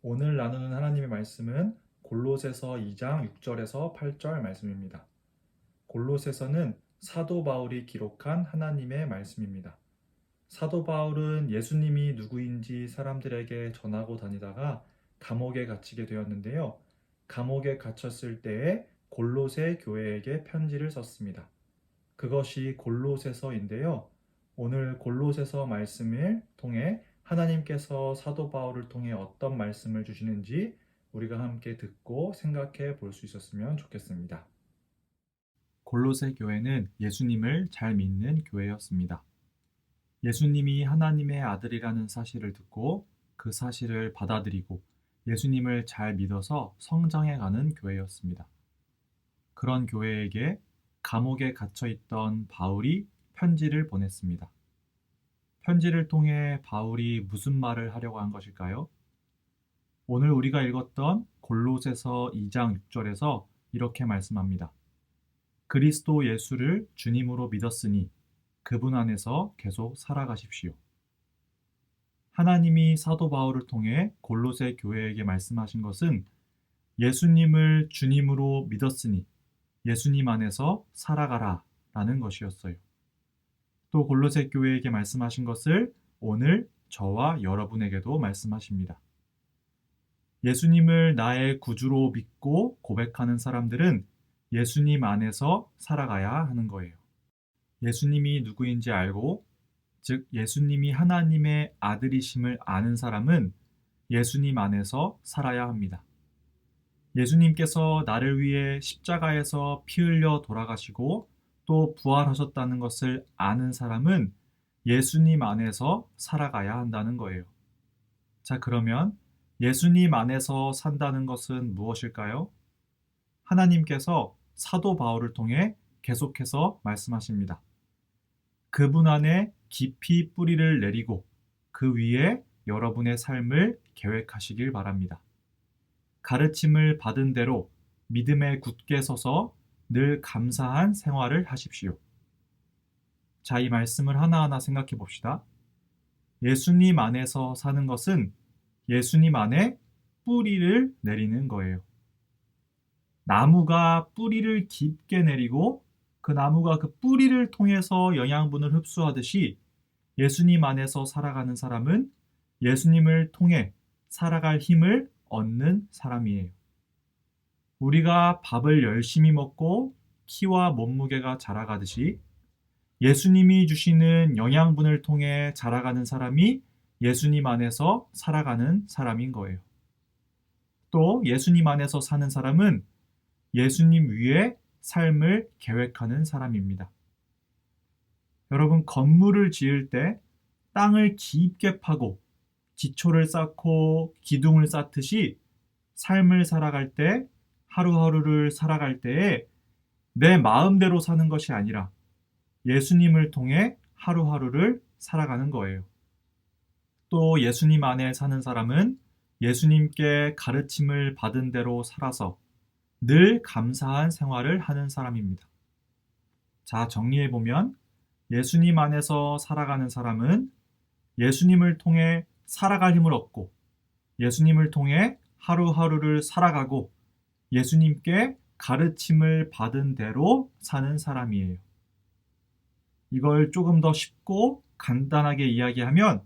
오늘 나누는 하나님의 말씀은 골로새서 2장 6절에서 8절 말씀입니다. 골로새서는 사도 바울이 기록한 하나님의 말씀입니다. 사도 바울은 예수님이 누구인지 사람들에게 전하고 다니다가 감옥에 갇히게 되었는데요. 감옥에 갇혔을 때에 골로새 교회에게 편지를 썼습니다. 그것이 골로새서인데요. 오늘 골로새서 말씀을 통해 하나님께서 사도 바울을 통해 어떤 말씀을 주시는지 우리가 함께 듣고 생각해 볼 수 있었으면 좋겠습니다. 골로새 교회는 예수님을 잘 믿는 교회였습니다. 예수님이 하나님의 아들이라는 사실을 듣고 그 사실을 받아들이고 예수님을 잘 믿어서 성장해가는 교회였습니다. 그런 교회에게 감옥에 갇혀 있던 바울이 편지를 보냈습니다. 편지를 통해 바울이 무슨 말을 하려고 한 것일까요? 오늘 우리가 읽었던 골로새서 2장 6절에서 이렇게 말씀합니다. 그리스도 예수를 주님으로 믿었으니 그분 안에서 계속 살아가십시오. 하나님이 사도 바울을 통해 골로새 교회에게 말씀하신 것은 예수님을 주님으로 믿었으니 예수님 안에서 살아가라 라는 것이었어요. 또 골로새 교회에게 말씀하신 것을 오늘 저와 여러분에게도 말씀하십니다. 예수님을 나의 구주로 믿고 고백하는 사람들은 예수님 안에서 살아가야 하는 거예요. 예수님이 누구인지 알고, 즉 예수님이 하나님의 아들이심을 아는 사람은 예수님 안에서 살아야 합니다. 예수님께서 나를 위해 십자가에서 피 흘려 돌아가시고 또 부활하셨다는 것을 아는 사람은 예수님 안에서 살아가야 한다는 거예요. 자, 그러면 예수님 안에서 산다는 것은 무엇일까요? 하나님께서 사도 바울을 통해 계속해서 말씀하십니다. 그분 안에 깊이 뿌리를 내리고 그 위에 여러분의 삶을 계획하시길 바랍니다. 가르침을 받은 대로 믿음에 굳게 서서 늘 감사한 생활을 하십시오. 자, 이 말씀을 하나하나 생각해 봅시다. 예수님 안에서 사는 것은 예수님 안에 뿌리를 내리는 거예요. 나무가 뿌리를 깊게 내리고 그 나무가 그 뿌리를 통해서 영양분을 흡수하듯이 예수님 안에서 살아가는 사람은 예수님을 통해 살아갈 힘을 얻는 사람이에요. 우리가 밥을 열심히 먹고 키와 몸무게가 자라가듯이 예수님이 주시는 영양분을 통해 자라가는 사람이 예수님 안에서 살아가는 사람인 거예요. 또 예수님 안에서 사는 사람은 예수님 위에 삶을 계획하는 사람입니다. 여러분, 건물을 지을 때 땅을 깊게 파고 기초를 쌓고 기둥을 쌓듯이 삶을 살아갈 때, 하루하루를 살아갈 때에 내 마음대로 사는 것이 아니라 예수님을 통해 하루하루를 살아가는 거예요. 또 예수님 안에 사는 사람은 예수님께 가르침을 받은 대로 살아서 늘 감사한 생활을 하는 사람입니다. 자, 정리해보면 예수님 안에서 살아가는 사람은 예수님을 통해 살아갈 힘을 얻고 예수님을 통해 하루하루를 살아가고 예수님께 가르침을 받은 대로 사는 사람이에요. 이걸 조금 더 쉽고 간단하게 이야기하면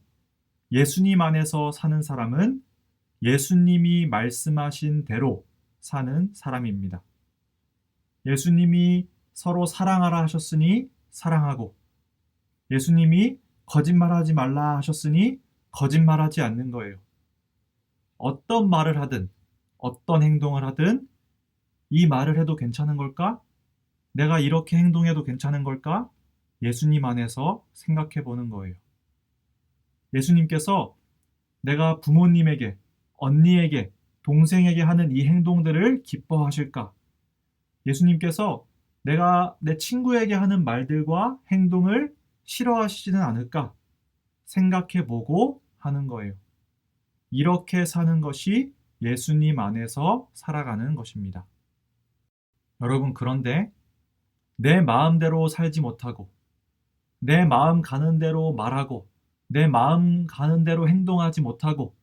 예수님 안에서 사는 사람은 예수님이 말씀하신 대로 사는 사람입니다. 예수님이 서로 사랑하라 하셨으니 사랑하고 예수님이 거짓말하지 말라 하셨으니 거짓말하지 않는 거예요. 어떤 말을 하든 어떤 행동을 하든 이 말을 해도 괜찮은 걸까? 내가 이렇게 행동해도 괜찮은 걸까? 예수님 안에서 생각해 보는 거예요. 예수님께서 내가 부모님에게, 언니에게, 동생에게 하는 이 행동들을 기뻐하실까? 예수님께서 내가 내 친구에게 하는 말들과 행동을 싫어하시지는 않을까? 생각해 보고 하는 거예요. 이렇게 사는 것이 예수님 안에서 살아가는 것입니다. 여러분, 그런데 내 마음대로 살지 못하고 내 마음 가는 대로 말하고 내 마음 가는 대로 행동하지 못하고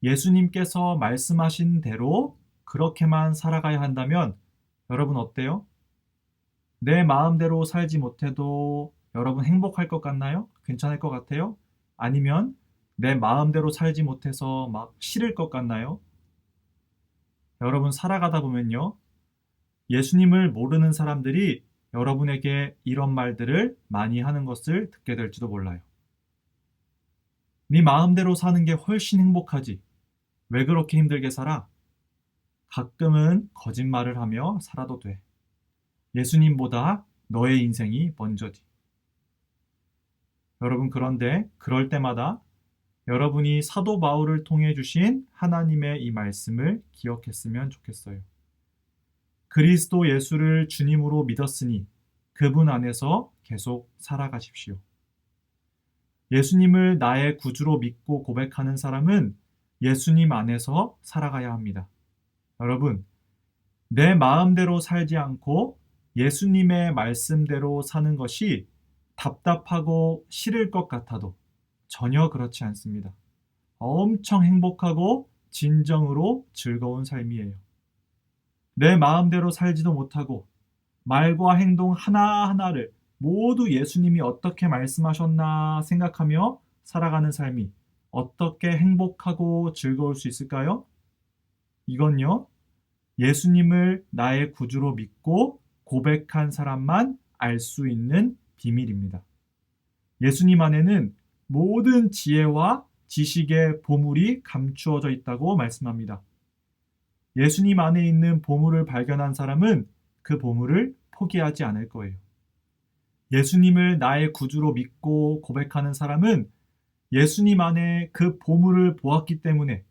예수님께서 말씀하신 대로 그렇게만 살아가야 한다면 여러분 어때요? 내 마음대로 살지 못해도 여러분 행복할 것 같나요? 괜찮을 것 같아요? 아니면 내 마음대로 살지 못해서 막 싫을 것 같나요? 여러분 살아가다 보면요. 예수님을 모르는 사람들이 여러분에게 이런 말들을 많이 하는 것을 듣게 될지도 몰라요. 네 마음대로 사는 게 훨씬 행복하지. 왜 그렇게 힘들게 살아? 가끔은 거짓말을 하며 살아도 돼. 예수님보다 너의 인생이 먼저지. 여러분 그런데 그럴 때마다 여러분이 사도 바울을 통해 주신 하나님의 이 말씀을 기억했으면 좋겠어요. 그리스도 예수를 주님으로 믿었으니 그분 안에서 계속 살아가십시오. 예수님을 나의 구주로 믿고 고백하는 사람은 예수님 안에서 살아가야 합니다. 여러분, 내 마음대로 살지 않고 예수님의 말씀대로 사는 것이 답답하고 싫을 것 같아도 전혀 그렇지 않습니다. 엄청 행복하고 진정으로 즐거운 삶이에요. 내 마음대로 살지도 못하고 말과 행동 하나하나를 모두 예수님이 어떻게 말씀하셨나 생각하며 살아가는 삶이 어떻게 행복하고 즐거울 수 있을까요? 이건요, 예수님을 나의 구주로 믿고 고백한 사람만 알 수 있는 비밀입니다. 예수님 안에는 모든 지혜와 지식의 보물이 감추어져 있다고 말씀합니다. 예수님 안에 있는 보물을 발견한 사람은 그 보물을 포기하지 않을 거예요. 예수님을 나의 구주로 믿고 고백하는 사람은 예수님 안에 그 보물을 보았기 때문에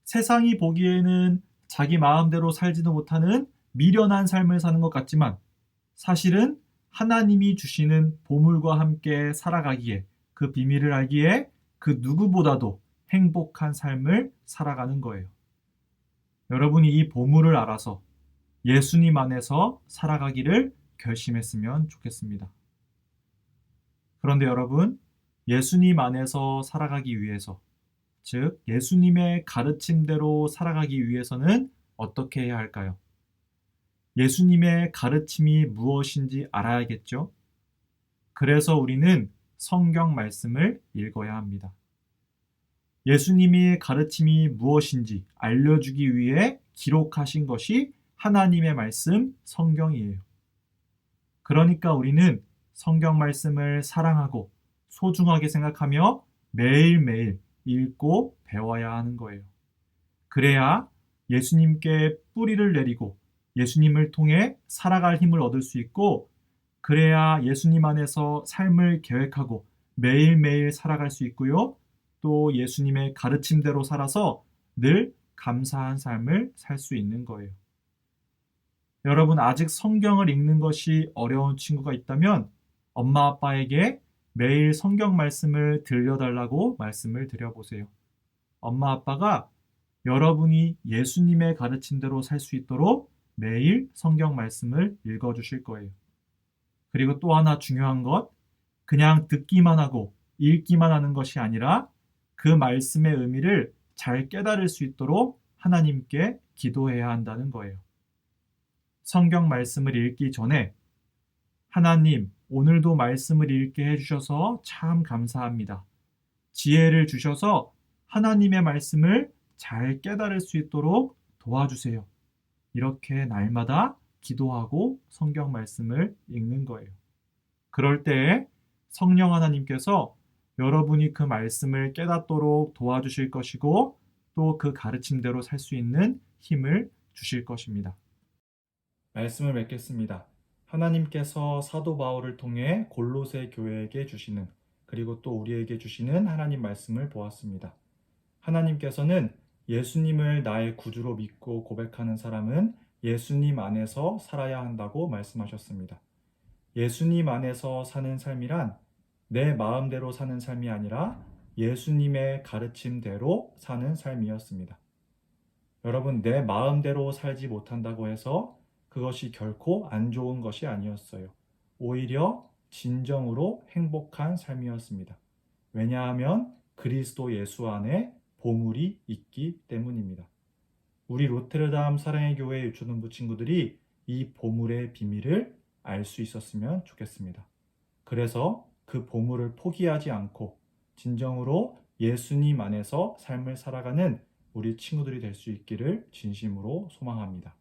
세상이 보기에는 자기 마음대로 살지도 못하는 미련한 삶을 사는 것 같지만 사실은 하나님이 주시는 보물과 함께 살아가기에 그 비밀을 알기에 그 누구보다도 행복한 삶을 살아가는 거예요. 여러분이 이 보물을 알아서 예수님 안에서 살아가기를 결심했으면 좋겠습니다. 그런데 여러분, 예수님 안에서 살아가기 위해서, 즉 예수님의 가르침대로 살아가기 위해서는 어떻게 해야 할까요? 예수님의 가르침이 무엇인지 알아야겠죠? 그래서 우리는 성경 말씀을 읽어야 합니다. 예수님의 가르침이 무엇인지 알려주기 위해 기록하신 것이 하나님의 말씀 성경이에요. 그러니까 우리는 성경 말씀을 사랑하고 소중하게 생각하며 매일매일 읽고 배워야 하는 거예요. 그래야 예수님께 뿌리를 내리고 예수님을 통해 살아갈 힘을 얻을 수 있고 그래야 예수님 안에서 삶을 계획하고 매일매일 살아갈 수 있고요. 또 예수님의 가르침대로 살아서 늘 감사한 삶을 살 수 있는 거예요. 여러분 아직 성경을 읽는 것이 어려운 친구가 있다면 엄마 아빠에게 매일 성경 말씀을 들려달라고 말씀을 드려보세요. 엄마 아빠가 여러분이 예수님의 가르침대로 살 수 있도록 매일 성경 말씀을 읽어주실 거예요. 그리고 또 하나 중요한 것, 그냥 듣기만 하고 읽기만 하는 것이 아니라 그 말씀의 의미를 잘 깨달을 수 있도록 하나님께 기도해야 한다는 거예요. 성경 말씀을 읽기 전에 하나님, 오늘도 말씀을 읽게 해주셔서 참 감사합니다. 지혜를 주셔서 하나님의 말씀을 잘 깨달을 수 있도록 도와주세요. 이렇게 날마다 기도하고 성경 말씀을 읽는 거예요. 그럴 때 성령 하나님께서 여러분이 그 말씀을 깨닫도록 도와주실 것이고 또 그 가르침대로 살 수 있는 힘을 주실 것입니다. 말씀을 맺겠습니다. 하나님께서 사도 바울을 통해 골로새 교회에게 주시는 그리고 또 우리에게 주시는 하나님 말씀을 보았습니다. 하나님께서는 예수님을 나의 구주로 믿고 고백하는 사람은 예수님 안에서 살아야 한다고 말씀하셨습니다. 예수님 안에서 사는 삶이란 내 마음대로 사는 삶이 아니라 예수님의 가르침대로 사는 삶이었습니다. 여러분, 내 마음대로 살지 못한다고 해서 그것이 결코 안 좋은 것이 아니었어요. 오히려 진정으로 행복한 삶이었습니다. 왜냐하면 그리스도 예수 안에 보물이 있기 때문입니다. 우리 로테르담 사랑의 교회 유초등부 친구들이 이 보물의 비밀을 알 수 있었으면 좋겠습니다. 그래서 그 보물을 포기하지 않고 진정으로 예수님 안에서 삶을 살아가는 우리 친구들이 될 수 있기를 진심으로 소망합니다.